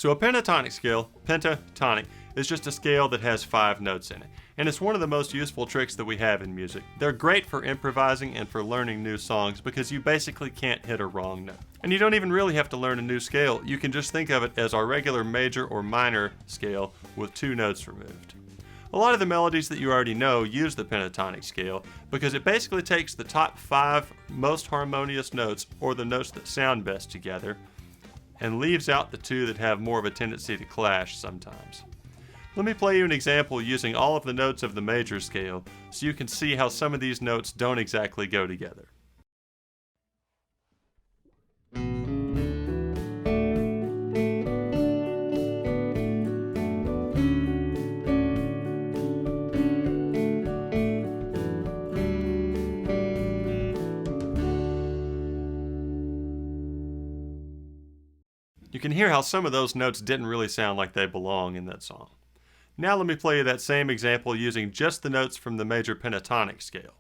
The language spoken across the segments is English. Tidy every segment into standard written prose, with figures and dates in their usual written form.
So a pentatonic scale, pentatonic, is just a scale that has 5 notes in it. And it's one of the most useful tricks that we have in music. They're great for improvising and for learning new songs because you basically can't hit a wrong note. And you don't even really have to learn a new scale. You can just think of it as our regular major or minor scale with 2 notes removed. A lot of the melodies that you already know use the pentatonic scale because it basically takes the top 5 most harmonious notes, or the notes that sound best together, and leaves out the 2 that have more of a tendency to clash sometimes. Let me play you an example using all of the notes of the major scale so you can see how some of these notes don't exactly go together. You can hear how some of those notes didn't really sound like they belong in that song. Now let me play you that same example using just the notes from the major pentatonic scale.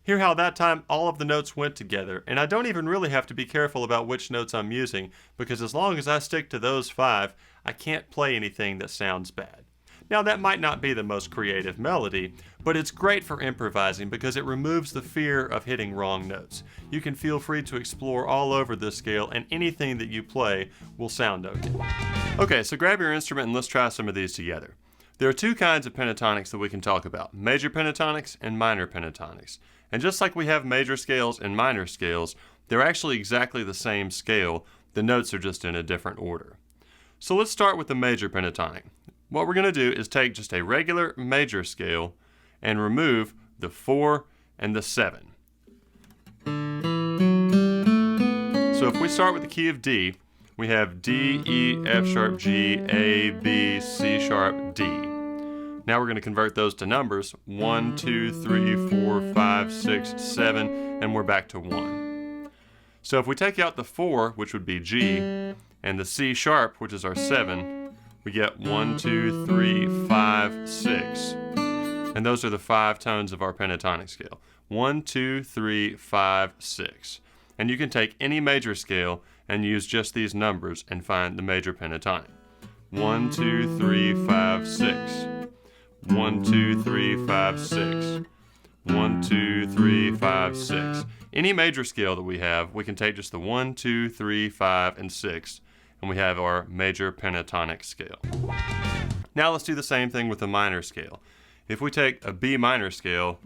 Hear how that time all of the notes went together, and I don't even really have to be careful about which notes I'm using, because as long as I stick to those 5, I can't play anything that sounds bad. Now that might not be the most creative melody, but it's great for improvising because it removes the fear of hitting wrong notes. You can feel free to explore all over this scale, and anything that you play will sound okay. Okay, so grab your instrument and let's try some of these together. There are 2 kinds of pentatonics that we can talk about, major pentatonics and minor pentatonics. And just like we have major scales and minor scales, they're actually exactly the same scale. The notes are just in a different order. So let's start with the major pentatonic. What we're going to do is take just a regular major scale and remove the 4 and the 7. So if we start with the key of D, we have D, E, F sharp, G, A, B, C sharp, D. Now we're going to convert those to numbers, 1, 2, 3, 4, 5, 6, 7, and we're back to 1. So if we take out the 4, which would be G, and the C sharp, which is our 7, we get 1, 2, 3, 5, 6. And those are the 5 tones of our pentatonic scale. 1, 2, 3, 5, 6. And you can take any major scale and use just these numbers and find the major pentatonic. 1, 2, 3, 5, 6. 1, 2, 3, 5, 6. 1, 2, 3, 5, 6. Any major scale that we have, we can take just the 1, 2, 3, 5, and 6, and we have our major pentatonic scale. Now let's do the same thing with the minor scale. If we take a B minor scale,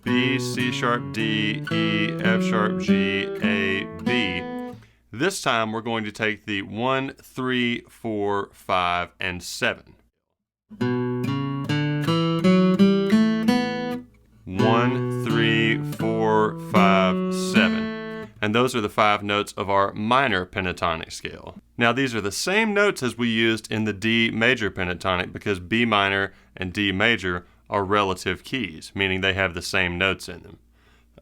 B, C sharp, D, E, F sharp, G, A, B, this time we're going to take the 1, 3, 4, 5, and 7. 1, 3, 4, 5, 7. And those are the 5 notes of our minor pentatonic scale. Now these are the same notes as we used in the D major pentatonic because B minor and D major are relative keys, meaning they have the same notes in them.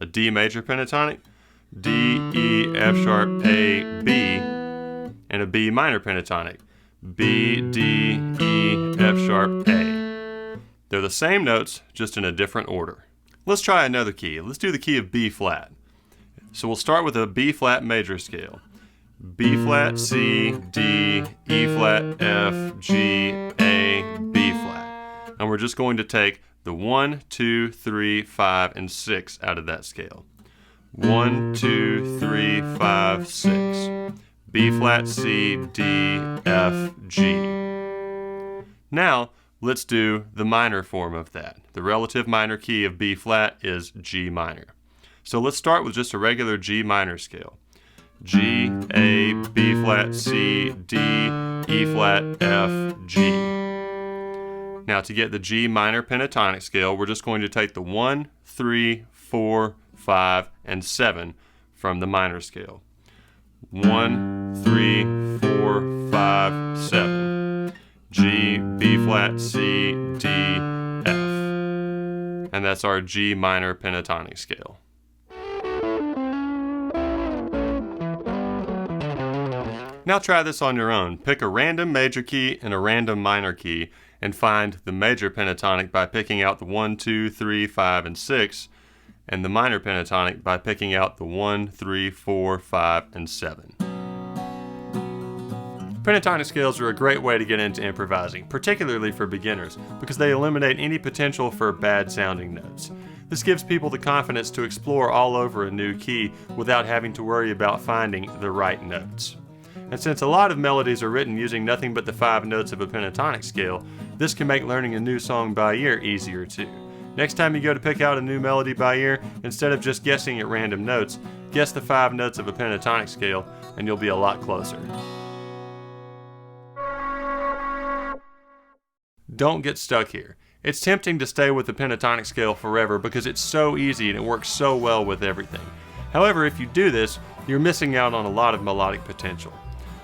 A D major pentatonic, D, E, F sharp, A, B, and a B minor pentatonic, B, D, E, F sharp, A. They're the same notes, just in a different order. Let's try another key. Let's do the key of B flat. So we'll start with a B flat major scale. B flat, C, D, E flat, F, G, A, B flat. And we're just going to take the 1, 2, 3, 5, and 6 out of that scale. 1, 2, 3, 5, 6. B flat, C, D, F, G. Now, let's do the minor form of that. The relative minor key of B flat is G minor. So let's start with just a regular G minor scale. G, A, B flat, C, D, E flat, F, G. Now to get the G minor pentatonic scale, we're just going to take the 1, 3, 4, 5, and 7 from the minor scale. 1, 3, 4, 5, 7. G, B flat, C, D, F. And and that's our G minor pentatonic scale. Now try this on your own. Pick a random major key and a random minor key and find the major pentatonic by picking out the 1, 2, 3, 5, and 6, and the minor pentatonic by picking out the 1, 3, 4, 5, and 7. Pentatonic scales are a great way to get into improvising, particularly for beginners, because they eliminate any potential for bad sounding notes. This gives people the confidence to explore all over a new key without having to worry about finding the right notes. And since a lot of melodies are written using nothing but the 5 notes of a pentatonic scale, this can make learning a new song by ear easier too. Next time you go to pick out a new melody by ear, instead of just guessing at random notes, guess the 5 notes of a pentatonic scale and you'll be a lot closer. Don't get stuck here. It's tempting to stay with the pentatonic scale forever because it's so easy and it works so well with everything. However, if you do this, you're missing out on a lot of melodic potential.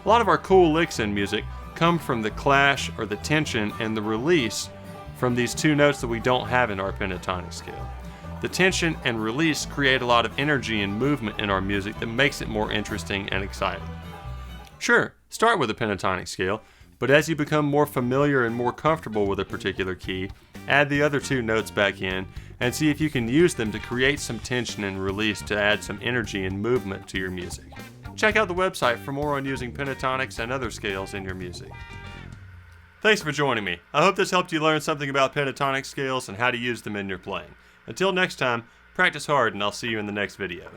A lot of our cool licks in music come from the clash or the tension and the release from these 2 notes that we don't have in our pentatonic scale. The tension and release create a lot of energy and movement in our music that makes it more interesting and exciting. Sure, start with a pentatonic scale, but as you become more familiar and more comfortable with a particular key, add the other 2 notes back in and see if you can use them to create some tension and release to add some energy and movement to your music. Check out the website for more on using pentatonics and other scales in your music. Thanks for joining me. I hope this helped you learn something about pentatonic scales and how to use them in your playing. Until next time, practice hard and I'll see you in the next video.